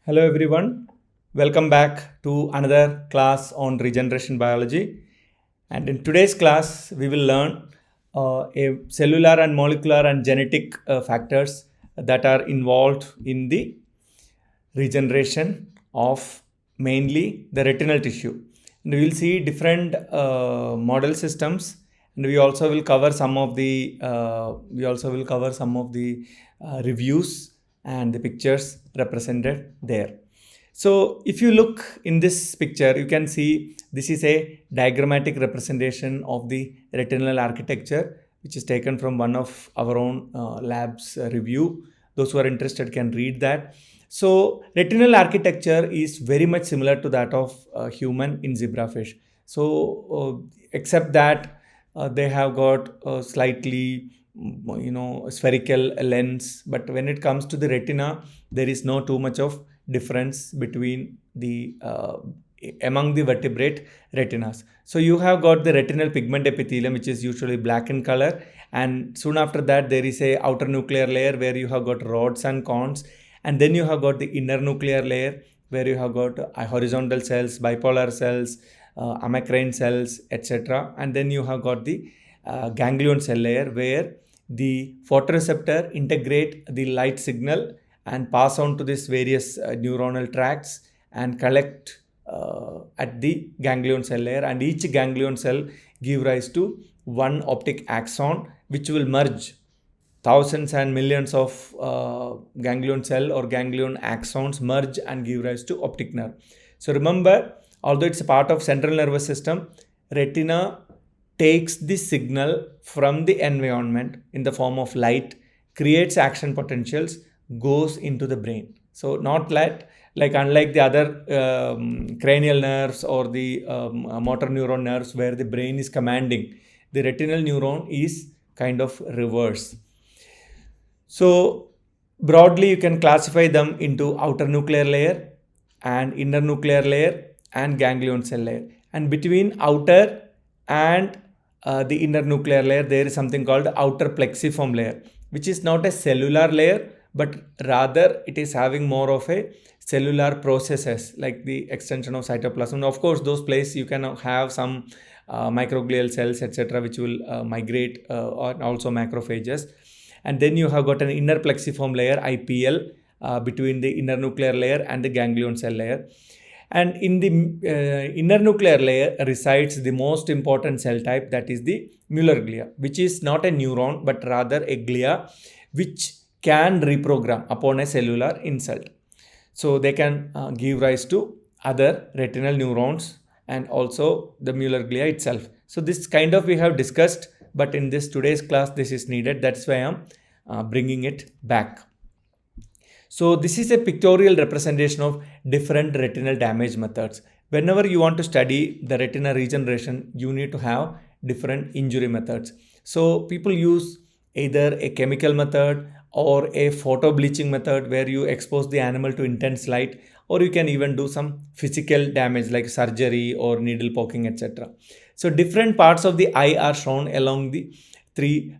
Hello everyone, welcome back to another class on regeneration biology. And in today's class, we will learn a cellular and molecular and genetic factors that are involved in the regeneration of mainly the retinal tissue. And we will see different model systems, and we also will cover some of the reviews and the pictures represented there. So if you look in this picture, you can see this is a diagrammatic representation of the retinal architecture, which is taken from one of our own lab's review. Those who are interested can read that. So retinal architecture is very much similar to that of human in zebrafish. So except that they have got a slightly spherical lens, but when it comes to the retina, there is no too much of difference between the among the vertebrate retinas. So you have got the retinal pigment epithelium, which is usually black in color, and soon after that there is a outer nuclear layer where you have got rods and cones, and then you have got the inner nuclear layer where you have got horizontal cells, bipolar cells, amacrine cells, etc. And then you have got the ganglion cell layer where the photoreceptor integrate the light signal and pass on to these various neuronal tracts and collect at the ganglion cell layer, and each ganglion cell give rise to one optic axon which will merge thousands and millions of ganglion cell or ganglion axons merge and give rise to optic nerve. So remember, although it's a part of central nervous system, retina takes the signal from the environment in the form of light, creates action potentials, goes into the brain. So not like unlike the other cranial nerves or the motor neuron nerves where the brain is commanding, the retinal neuron is kind of reverse. So broadly you can classify them into outer nuclear layer and inner nuclear layer and ganglion cell layer. And between outer and the inner nuclear layer, there is something called outer plexiform layer, which is not a cellular layer, but rather it is having more of a cellular processes like the extension of cytoplasm. Of course, those places you can have some microglial cells, etc., which will migrate, or also macrophages. And then you have got an inner plexiform layer, IPL, between the inner nuclear layer and the ganglion cell layer. And in the inner nuclear layer resides the most important cell type, that is the Muller glia, which is not a neuron but rather a glia which can reprogram upon a cellular insult. So they can give rise to other retinal neurons and also the Muller glia itself. So this kind of we have discussed, but in this today's class this is needed. That's why I am bringing it back. So this is a pictorial representation of different retinal damage methods. Whenever you want to study the retina regeneration, you need to have different injury methods. So people use either a chemical method or a photo bleaching method where you expose the animal to intense light, or you can even do some physical damage like surgery or needle poking, etc. So different parts of the eye are shown along the three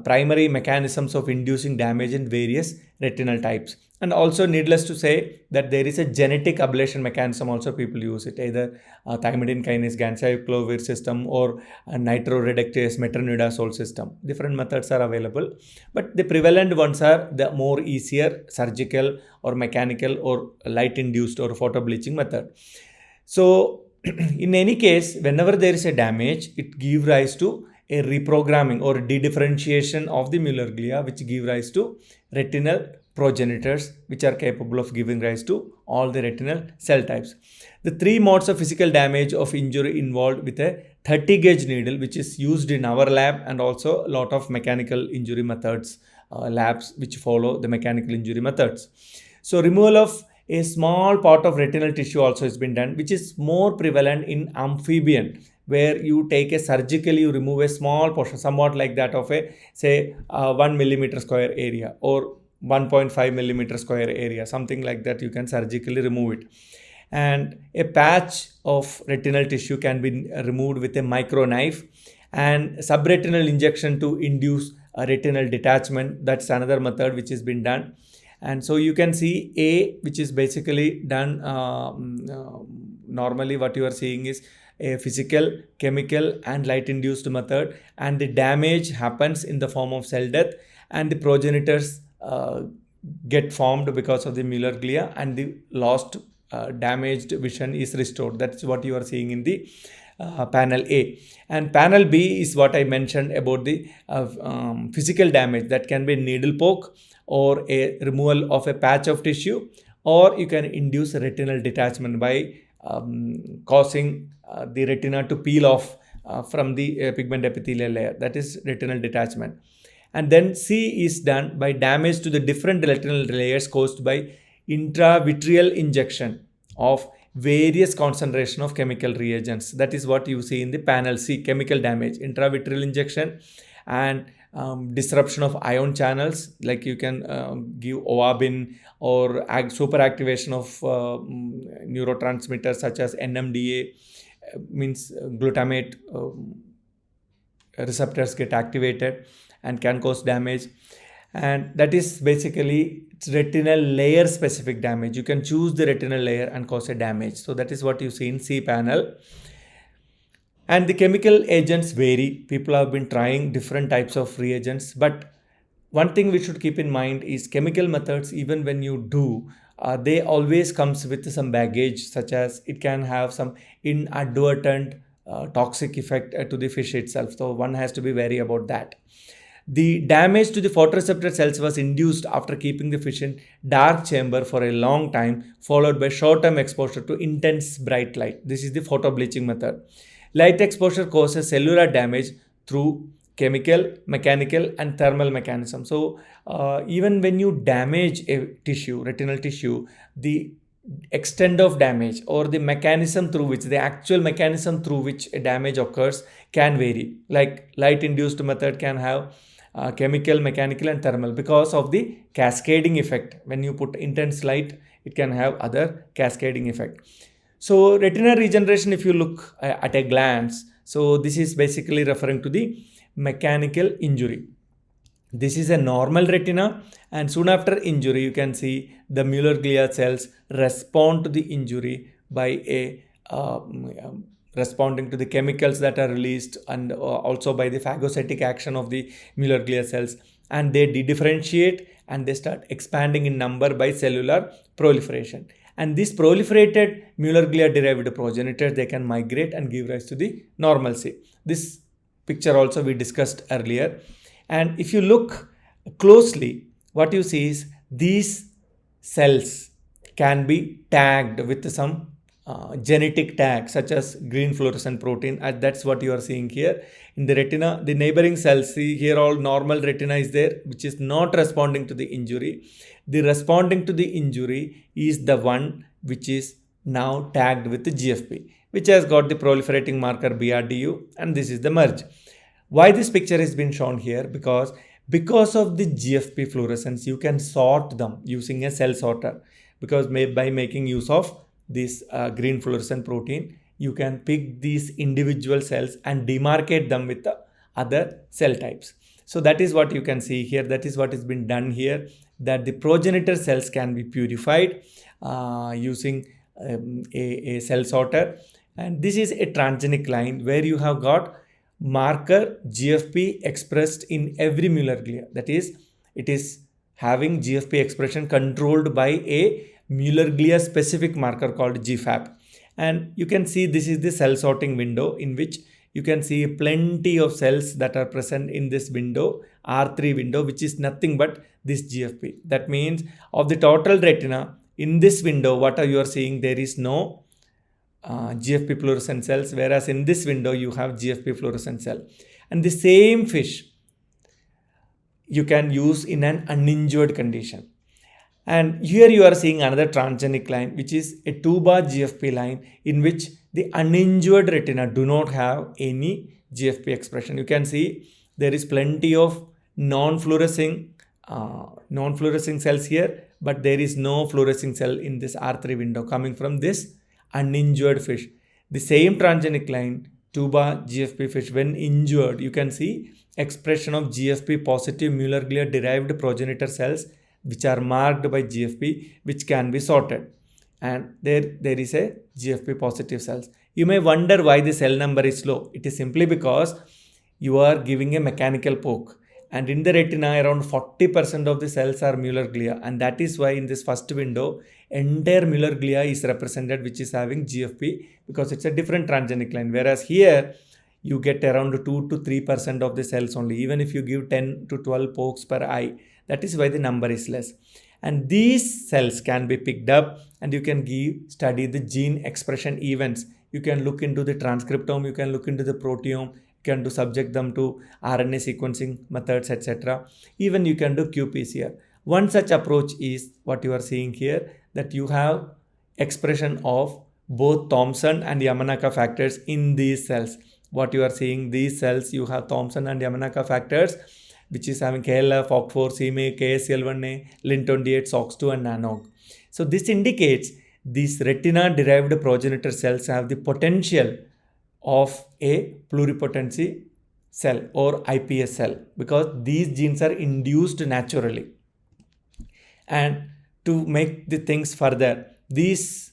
primary mechanisms of inducing damage in various retinal types. And also needless to say that there is a genetic ablation mechanism also people use it, either thymidine kinase ganciclovir system or nitroreductase metronidazole system. Different methods are available, but the prevalent ones are the more easier surgical or mechanical or light induced or photo bleaching method. So in any case, whenever there is a damage, it gives rise to a reprogramming or dedifferentiation of the Muller glia, which give rise to retinal progenitors, which are capable of giving rise to all the retinal cell types. The three modes of physical damage of injury involved with a 30 gauge needle, which is used in our lab, and also a lot of mechanical injury methods, labs which follow the mechanical injury methods. So removal of a small part of retinal tissue also has been done, which is more prevalent in amphibian, where you take a surgically, you remove a small portion, somewhat like that of a, say, 1 millimeter square area or 1.5 millimeter square area, something like that. You can surgically remove it. And a patch of retinal tissue can be removed with a micro knife, and subretinal injection to induce a retinal detachment. That's another method which has been done. And so you can see A, which is basically done normally what you are seeing is a physical, chemical and light induced method, and the damage happens in the form of cell death, and the progenitors get formed because of the Mueller glia, and the lost damaged vision is restored. That's what you are seeing in the panel A. And panel B is what I mentioned about the physical damage, that can be needle poke or a removal of a patch of tissue, or you can induce retinal detachment by causing the retina to peel off from the pigment epithelial layer. That is retinal detachment. And then C is done by damage to the different retinal layers caused by intravitreal injection of various concentration of chemical reagents. That is what you see in the panel C, chemical damage, intravitreal injection, and disruption of ion channels, like you can give ovabin or superactivation of neurotransmitters such as NMDA, means glutamate receptors get activated and can cause damage. And that is basically retinal layer specific damage. You can choose the retinal layer and cause a damage. So that is what you see in C panel. And the chemical agents vary. People have been trying different types of reagents, but one thing we should keep in mind is chemical methods, even when you do, they always comes with some baggage, such as it can have some inadvertent toxic effect to the fish itself. So one has to be wary about that. The damage to the photoreceptor cells was induced after keeping the fish in dark chamber for a long time, followed by short-term exposure to intense bright light. This is the photobleaching method. Light exposure causes cellular damage through chemical, mechanical and thermal mechanism. So even when you damage a tissue, retinal tissue, the extent of damage or the mechanism through which, the actual mechanism through which a damage occurs can vary. Like light induced method can have chemical, mechanical and thermal because of the cascading effect. When you put intense light, it can have other cascading effect. So retinal regeneration, if you look at a glance, so this is basically referring to the mechanical injury. This is a normal retina, and soon after injury you can see the Mueller glia cells respond to the injury by a responding to the chemicals that are released, and also by the phagocytic action of the Mueller glia cells, and they differentiate and they start expanding in number by cellular proliferation. And this proliferated Mueller glia derived progenitors, they can migrate and give rise to the normalcy. This picture also we discussed earlier. And if you look closely, what you see is these cells can be tagged with some genetic tag such as green fluorescent protein, and that's what you are seeing here in the retina. The neighboring cells, see here all normal retina is there, which is not responding to the injury. The responding to the injury is the one which is now tagged with the GFP, which has got the proliferating marker BRDU, and this is the merge. Why this picture has been shown here? Because of the GFP fluorescence, you can sort them using a cell sorter, because by making use of this green fluorescent protein, you can pick these individual cells and demarcate them with the other cell types. So that is what you can see here. That is what has been done here, that the progenitor cells can be purified using a cell sorter. And this is a transgenic line where you have got marker GFP expressed in every Mueller glia. That is, it is having GFP expression controlled by a Mueller glia specific marker called GFAP. And you can see this is the cell sorting window, in which you can see plenty of cells that are present in this window, R3 window, which is nothing but this GFP. That means of the total retina, in this window, what are you are seeing, there is no GFP fluorescent cells, whereas in this window you have GFP fluorescent cell. And the same fish you can use in an uninjured condition. And here you are seeing another transgenic line, which is a 2-bar GFP line, in which the uninjured retina do not have any GFP expression. You can see there is plenty of non-fluorescing cells here, but there is no fluorescing cell in this R3 window coming from this uninjured fish. The same transgenic line, 2-bar GFP fish, when injured, you can see expression of GFP positive Mueller glia derived progenitor cells which are marked by GFP, which can be sorted. And there is a GFP positive cells. You may wonder why the cell number is low. It is simply because you are giving a mechanical poke. And in the retina, around 40% of the cells are Muller glia. And that is why in this first window, entire Muller glia is represented, which is having GFP, because it's a different transgenic line. Whereas here, you get around 2 to 3% of the cells only, even if you give 10 to 12 pokes per eye. That is why the number is less. And these cells can be picked up, and you can study the gene expression events. You can look into the transcriptome, you can look into the proteome, you can subject them to RNA sequencing methods, etc. Even you can do qPCR. One such approach is what you are seeing here, that you have expression of both Thomson and Yamanaka factors in these cells. What you are seeing, these cells, you have Thomson and Yamanaka factors, which is having KLF, OCT4, CMA, KSCL1A, Lin28, SOX2 and NANOG. So this indicates these retina-derived progenitor cells have the potential of a pluripotency cell or IPS cell, because these genes are induced naturally. And to make the things further, these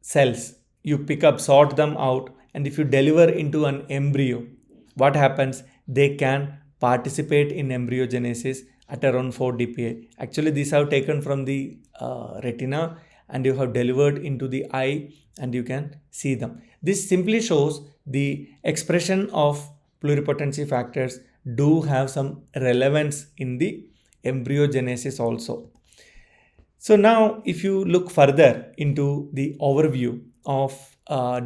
cells, you pick up, sort them out, and if you deliver into an embryo, what happens? They can participate in embryogenesis at around 4 dpa. Actually, these have taken from the retina and you have delivered into the eye, and you can see them. This simply shows the expression of pluripotency factors do have some relevance in the embryogenesis also. So now if you look further into the overview of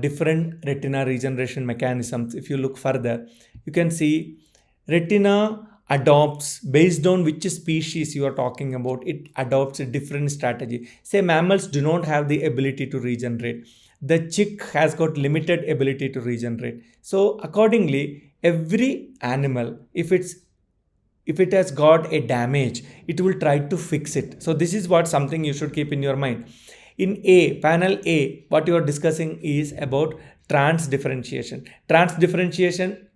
different retina regeneration mechanisms, if you look further, you can see retina adopts, based on which species you are talking about, it adopts a different strategy. Say mammals do not have the ability to regenerate. The chick has got limited ability to regenerate. So accordingly, every animal, if it has got a damage, it will try to fix it. So this is what something you should keep in your mind. In panel A, what you are discussing is about transdifferentiation. Transdifferentiation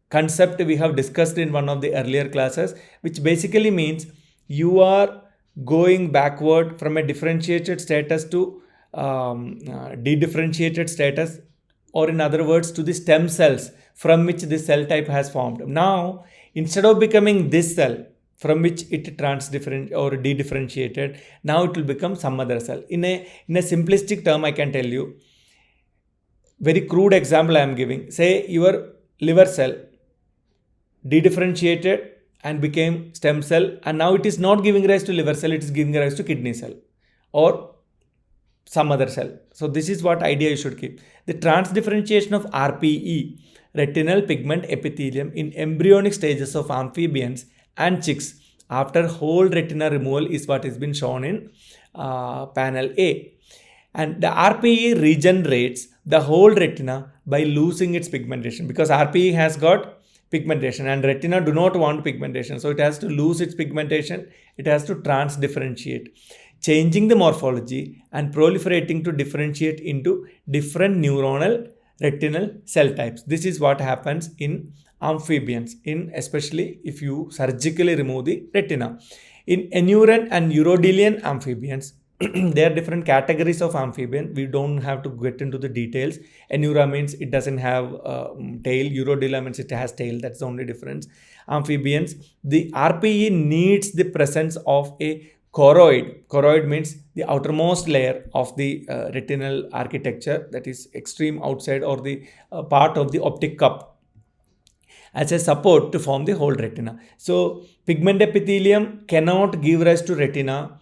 concept we have discussed in one of the earlier classes, which basically means you are going backward from a differentiated status to de-differentiated status, or in other words, to the stem cells from which this cell type has formed. Now, instead of becoming this cell from which it transdifferentiated or de-differentiated, now it will become some other cell. In a simplistic term, I can tell you, very crude example I am giving. Say your liver cell de-differentiated and became stem cell, and now it is not giving rise to liver cell, it is giving rise to kidney cell or some other cell. So this is what idea you should keep. The transdifferentiation of RPE, retinal pigment epithelium, in embryonic stages of amphibians and chicks after whole retina removal is what has been shown in panel A. And the RPE regenerates the whole retina by losing its pigmentation, because RPE has got pigmentation and retina do not want pigmentation. So it has to lose its pigmentation. It has to transdifferentiate, changing the morphology and proliferating to differentiate into different neuronal retinal cell types. This is what happens in amphibians, especially if you surgically remove the retina. In anurine and urodelian amphibians, there are different categories of amphibian. We don't have to get into the details. Anura means it doesn't have tail. Urodelia means it has tail. That's the only difference. Amphibians, the RPE needs the presence of a choroid. Choroid means the outermost layer of the retinal architecture, that is extreme outside, or the part of the optic cup, as a support to form the whole retina. So pigment epithelium cannot give rise to retina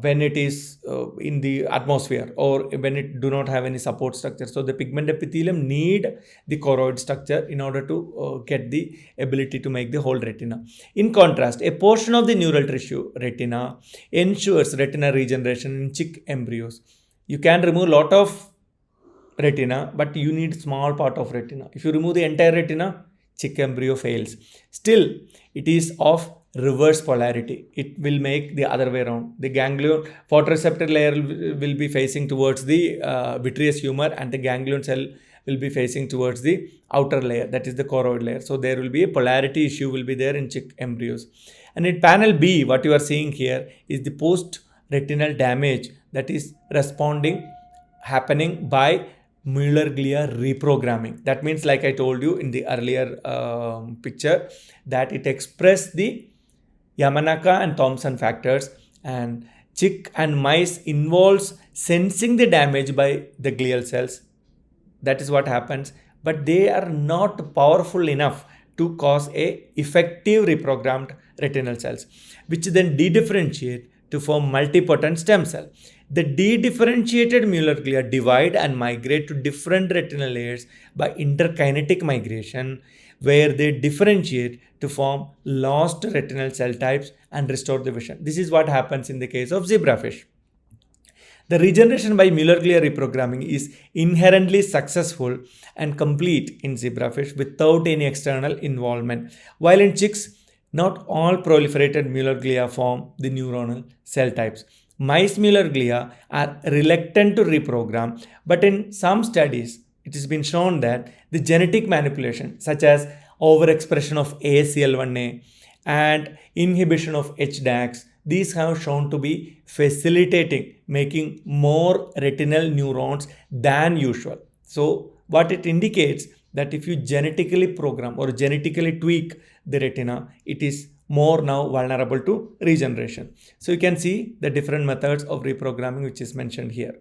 when it is in the atmosphere, or when it do not have any support structure. So the pigment epithelium need the choroid structure in order to get the ability to make the whole retina. In contrast, a portion of the neural tissue, retina, ensures retina regeneration in chick embryos. You can remove lot of retina, but you need small part of retina. If you remove the entire retina, chick embryo fails. Still, it is of reverse polarity. It will make the other way around. The ganglion photoreceptor layer will be facing towards the vitreous humor, and the ganglion cell will be facing towards the outer layer, that is the choroid layer. So there will be a polarity issue will be there in chick embryos. And in panel B, what you are seeing here is the post-retinal damage that is happening by Mueller glia reprogramming. That means, like I told you in the earlier picture, that it expressed the Yamanaka and Thomson factors, and chick and mice involves sensing the damage by the glial cells. That is what happens, but they are not powerful enough to cause a effective reprogrammed retinal cells, which then dedifferentiate to form multipotent stem cell. The dedifferentiated Mueller glia divide and migrate to different retinal layers by interkinetic migration, where they differentiate to form lost retinal cell types and restore the vision. This is what happens in the case of zebrafish. The regeneration by Mueller glia reprogramming is inherently successful and complete in zebrafish without any external involvement, while in chicks, not all proliferated Mueller glia form the neuronal cell types. Mice Mueller glia are reluctant to reprogram, but in some studies, it has been shown that the genetic manipulation, such as overexpression of ASCL1A and inhibition of HDAX, these have shown to be facilitating making more retinal neurons than usual. So what it indicates that if you genetically program or genetically tweak the retina, it is more now vulnerable to regeneration. So you can see the different methods of reprogramming which is mentioned here.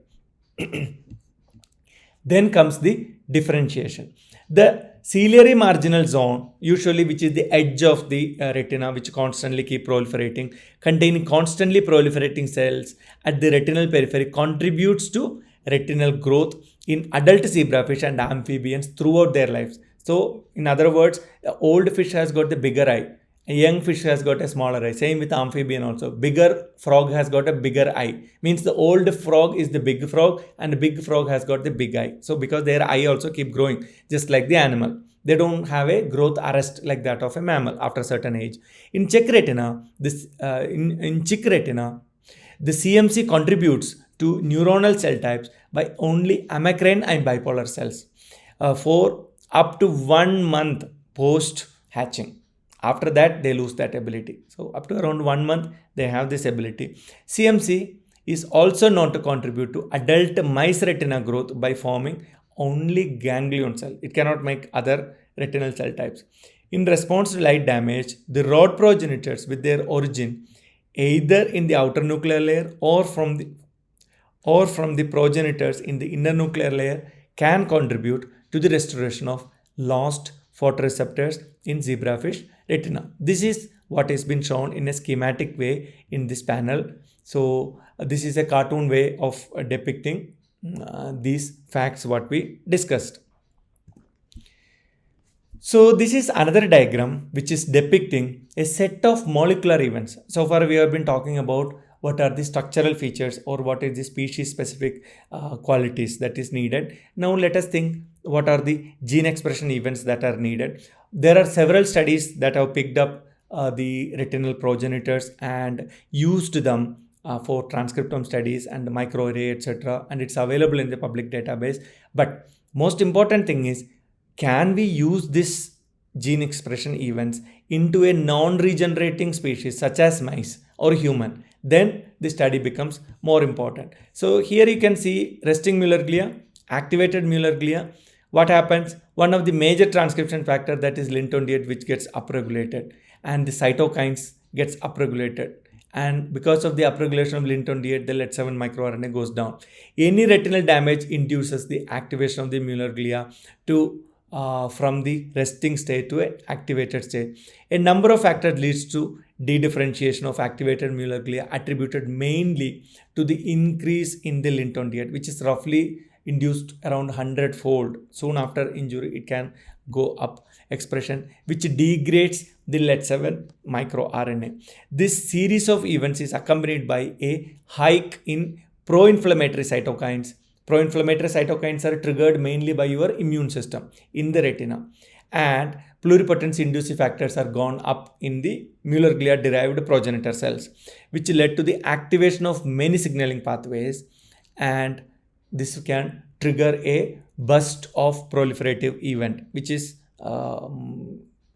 Then comes the differentiation. The ciliary marginal zone, usually which is the edge of the retina, which constantly keep proliferating, containing constantly proliferating cells at the retinal periphery, contributes to retinal growth in adult zebrafish and amphibians throughout their lives. So in other words, the old fish has got the bigger eye. A young fish has got a smaller eye. Same with amphibian also. Bigger frog has got a bigger eye. Means the old frog is the big frog and the big frog has got the big eye. So because their eye also keep growing just like the animal. They don't have a growth arrest like that of a mammal after a certain age. In chick retina, in chick retina, the CMC contributes to neuronal cell types by only amacrine and bipolar cells for up to 1 month post hatching. After that, they lose that ability. So up to around 1 month, they have this ability. CMC is also known to contribute to adult mice retina growth by forming only ganglion cell. It cannot make other retinal cell types. In response to light damage, the rod progenitors with their origin either in the outer nuclear layer or from the progenitors in the inner nuclear layer can contribute to the restoration of lost photoreceptors in zebrafish retina. This is what has been shown in a schematic way in this panel. So this is a cartoon way of depicting these facts what we discussed. So this is another diagram which is depicting a set of molecular events. So far we have been talking about what are the structural features or what is the species specific qualities that is needed. Now let us think what are the gene expression events that are needed. There are several studies that have picked up the retinal progenitors and used them for transcriptome studies and microarray, etc. And it's available in the public database. But most important thing is, can we use this gene expression events into a non-regenerating species such as mice or human? Then the study becomes more important. So here you can see resting Mueller glia, activated Mueller glia. What happens? One of the major transcription factor, that is lin-28, which gets upregulated, and the cytokines gets upregulated. And because of the upregulation of lin-28, the LED7 microRNA goes down. Any retinal damage induces the activation of the Mueller glia to from the resting state to an activated state. A number of factors leads to dedifferentiation of activated Mueller glia, attributed mainly to the increase in the lin-28, which is roughly induced around 100-fold. Soon after injury, it can go up expression, which degrades the LED7 microRNA. This series of events is accompanied by a hike in pro-inflammatory cytokines. Pro-inflammatory cytokines are triggered mainly by your immune system in the retina, and pluripotency inducive factors are gone up in the Mueller glia derived progenitor cells, which led to the activation of many signaling pathways, and this can trigger a burst of proliferative event which is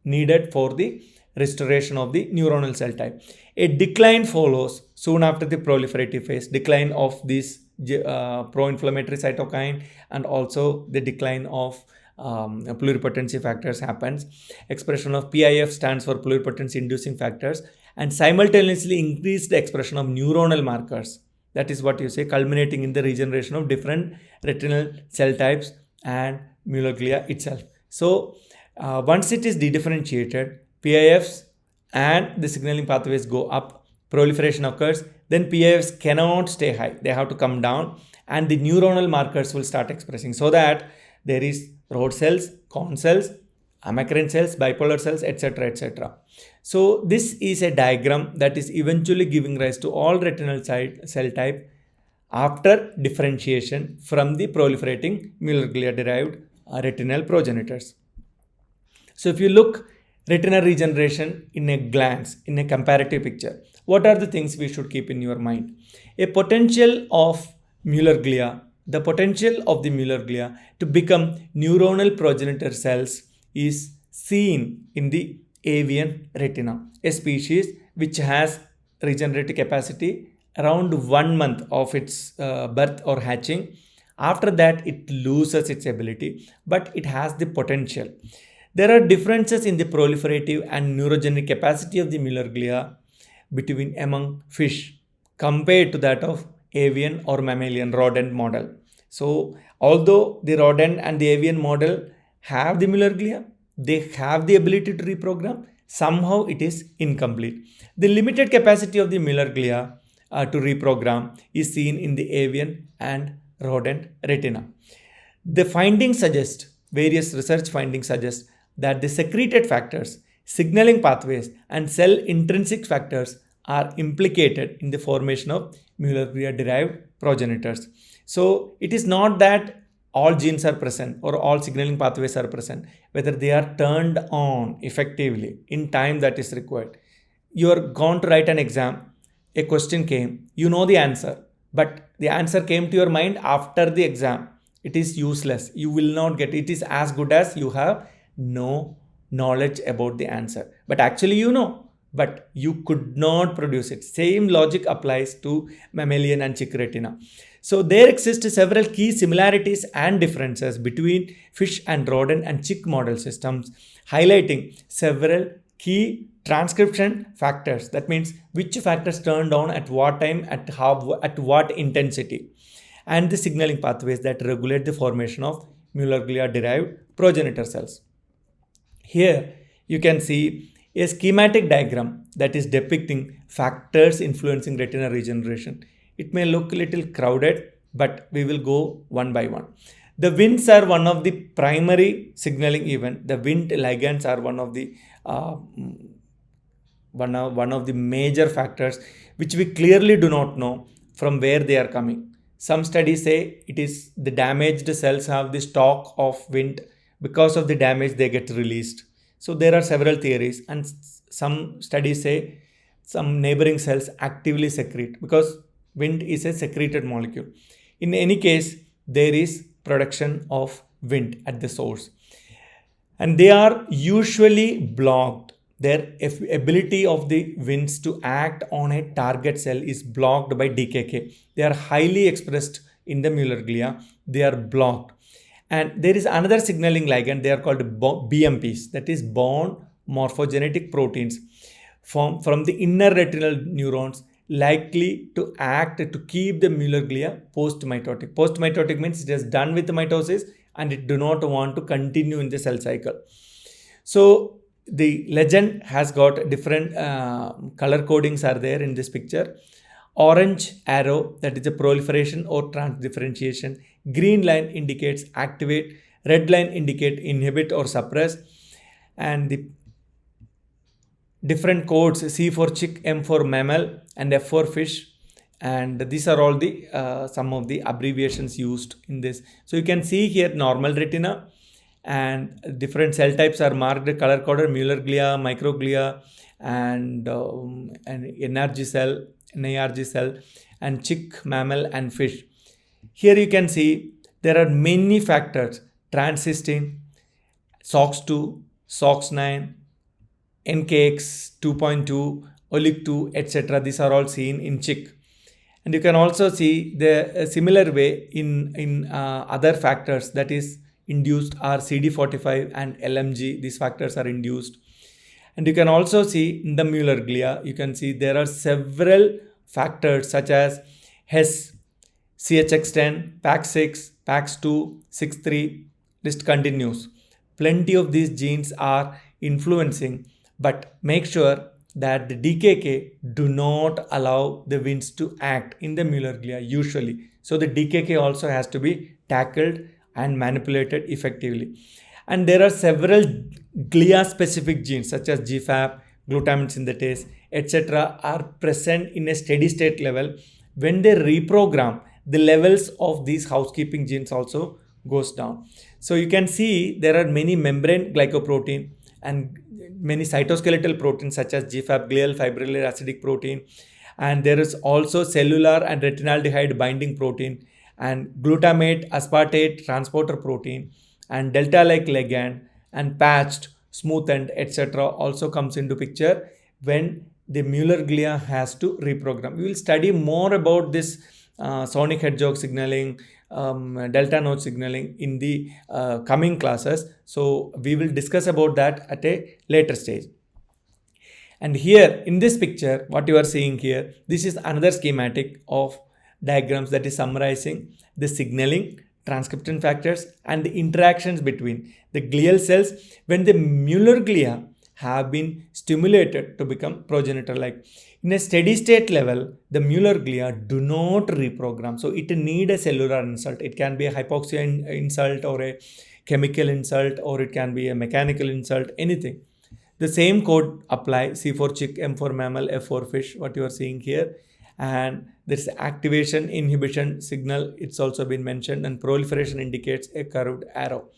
needed for the restoration of the neuronal cell type. A decline follows soon after the proliferative phase, decline of this pro-inflammatory cytokine, and also the decline of pluripotency factors happens. Expression of PIF stands for pluripotency inducing factors, and simultaneously increase the expression of neuronal markers. That is what you say, culminating in the regeneration of different retinal cell types and mular glia itself. So once it is dedifferentiated, PIFs and the signaling pathways go up, proliferation occurs, then PIFs cannot stay high, they have to come down, and the neuronal markers will start expressing, so that there is rod cells, cone cells, amacrine cells, bipolar cells, etc., etc. So this is a diagram that is eventually giving rise to all retinal cell type after differentiation from the proliferating mular glia derived retinal progenitors. So if you look retinal regeneration in a glance, in a comparative picture, what are the things we should keep in your mind? A potential of mular glia, the potential of the mular glia to become neuronal progenitor cells is seen in the avian retina, a species which has regenerative capacity around 1 month of its birth or hatching. After that, it loses its ability, but it has the potential. There are differences in the proliferative and neurogenic capacity of the mular glia among fish compared to that of avian or mammalian rodent model. So although the rodent and the avian model have the mular glia, they have the ability to reprogram, somehow it is incomplete. The limited capacity of the mular glia to reprogram is seen in the avian and rodent retina. The findings suggest, various research findings suggest that the secreted factors, signaling pathways, and cell intrinsic factors are implicated in the formation of mular glia derived progenitors. So it is not that all genes are present or all signaling pathways are present, whether they are turned on effectively in time that is required. You are going to write an exam, a question came, you know the answer, but the answer came to your mind after the exam. It is useless. You will not get it. It is as good as you have no knowledge about the answer. But actually you know, but you could not produce it. Same logic applies to mammalian and chick retina. So there exist several key similarities and differences between fish and rodent and chick model systems, highlighting several key transcription factors. That means which factors turned on at what time, at what intensity, and the signaling pathways that regulate the formation of mular glia derived progenitor cells. Here you can see a schematic diagram that is depicting factors influencing retinal regeneration. It may look a little crowded, but we will go one by one. The Winds are one of the primary signaling event. The Wind ligands are one of the major factors which we clearly do not know from where they are coming. Some studies say it is the damaged cells have the stock of Wind. Because of the damage, they get released. So there are several theories, and some studies say some neighboring cells actively secrete because Wind is a secreted molecule. In any case, there is production of Wind at the source, and they are usually blocked. Their ability of the Winds to act on a target cell is blocked by DKK. They are highly expressed in the mular glia. They are blocked. And there is another signaling ligand, they are called BMPs, that is bone morphogenetic proteins from the inner retinal neurons, likely to act to keep the mular glia post-mitotic. Post-mitotic means it is done with mitosis and it do not want to continue in the cell cycle. So the legend has got different color codings are there in this picture. Orange arrow, that is a proliferation or transdifferentiation. Green line indicates activate. Red line indicate inhibit or suppress. And the different codes, C for chick, M for mammal, and F for fish. And these are all the some of the abbreviations used in this. So you can see here normal retina, and different cell types are marked color coded: mular glia, microglia, and NRG cell, NARG cell, and chick, mammal, and fish. Here you can see there are many factors: transcystine, SOX2, SOX9, NKX 2.2, OLIC2, etc. These are all seen in chick. And you can also see the similar way in other factors that is induced are CD45 and LMG. These factors are induced. And you can also see in the Mueller glia, you can see there are several factors such as HES, CHX10, PAX6, PAX2, 6-3, list continues. Plenty of these genes are influencing, but make sure that the DKK do not allow the Wnt to act in the Mueller glia usually. So the DKK also has to be tackled and manipulated effectively. And there are several glia-specific genes such as GFAP, glutamate synthetase, etc. are present in a steady state level. When they reprogram, the levels of these housekeeping genes also goes down. So you can see there are many membrane glycoprotein and many cytoskeletal proteins such as GFAP, glial fibrillary acidic protein, and there is also cellular and retinaldehyde binding protein and glutamate aspartate transporter protein and delta-like ligand and patched, smoothened, etc. also comes into picture when the Mueller glia has to reprogram. We will study more about this sonic hedgehog signaling, delta notch signaling in the coming classes. So we will discuss about that at a later stage. And here in this picture, what you are seeing here, this is another schematic of diagrams that is summarizing the signaling, transcription factors and the interactions between the glial cells when the Mueller glia have been stimulated to become progenitor-like. In a steady state level, the Mueller glia do not reprogram. So it need a cellular insult. It can be a hypoxia insult or a chemical insult, or it can be a mechanical insult, anything. The same code apply C4 chick, M4 mammal, F4 fish, what you are seeing here. And this activation inhibition signal, it's also been mentioned, and proliferation indicates a curved arrow.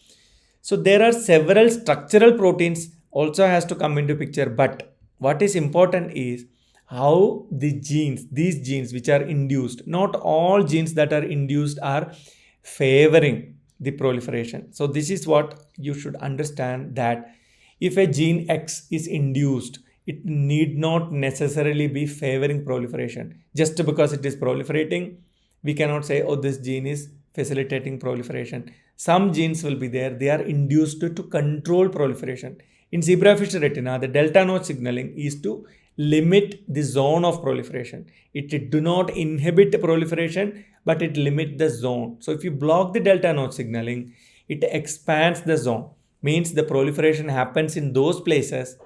So there are several structural proteins also has to come into picture, but what is important is how these genes which are induced, not all genes that are induced are favoring the proliferation. So this is what you should understand, that if a gene X is induced, it need not necessarily be favoring proliferation. Just because it is proliferating, we cannot say, oh, this gene is facilitating proliferation. Some genes will be there, they are induced to control proliferation. In zebrafish retina, the delta notch signaling is to limit the zone of proliferation. It do not inhibit proliferation, but it limit the zone. So if you block the delta notch signaling, it expands the zone. Means the proliferation happens in those places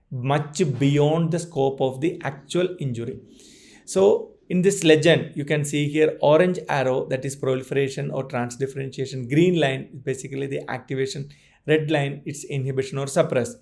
much beyond the scope of the actual injury. So in this legend, you can see here orange arrow, that is proliferation or transdifferentiation. Green line is basically the activation. Red line, it's inhibition or suppress.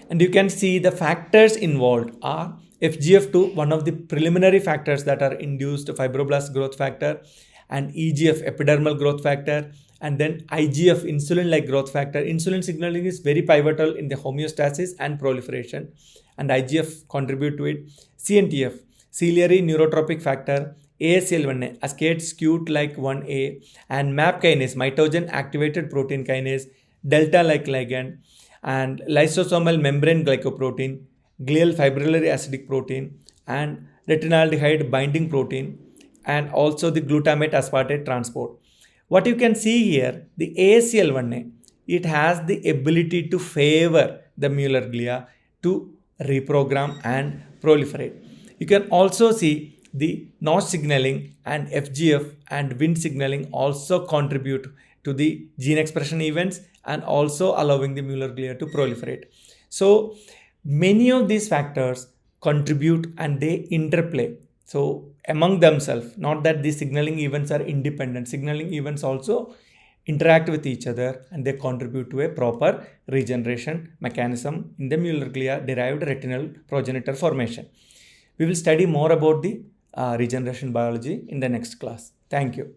And you can see the factors involved are FGF2, one of the preliminary factors that are induced, fibroblast growth factor, and EGF, epidermal growth factor, and then IGF, insulin-like growth factor. Insulin signaling is very pivotal in the homeostasis and proliferation, and IGF contribute to it. CNTF, ciliary neurotropic factor, ASL1A, cascade skewed like 1A, and MAP kinase, mitogen activated protein kinase, delta-like ligand, and lysosomal membrane glycoprotein, glial fibrillary acidic protein, and retinaldehyde binding protein, and also the glutamate aspartate transport. What you can see here, the ASL1A, it has the ability to favor the Mueller glia to reprogram and proliferate. You can also see the notch signaling and FGF and Wnt signaling also contribute to the gene expression events and also allowing the Mueller glia to proliferate. So many of these factors contribute and they interplay. So among themselves, not that these signaling events are independent. Signaling events also interact with each other and they contribute to a proper regeneration mechanism in the Mueller glia derived retinal progenitor formation. We will study more about the regeneration biology in the next class. Thank you.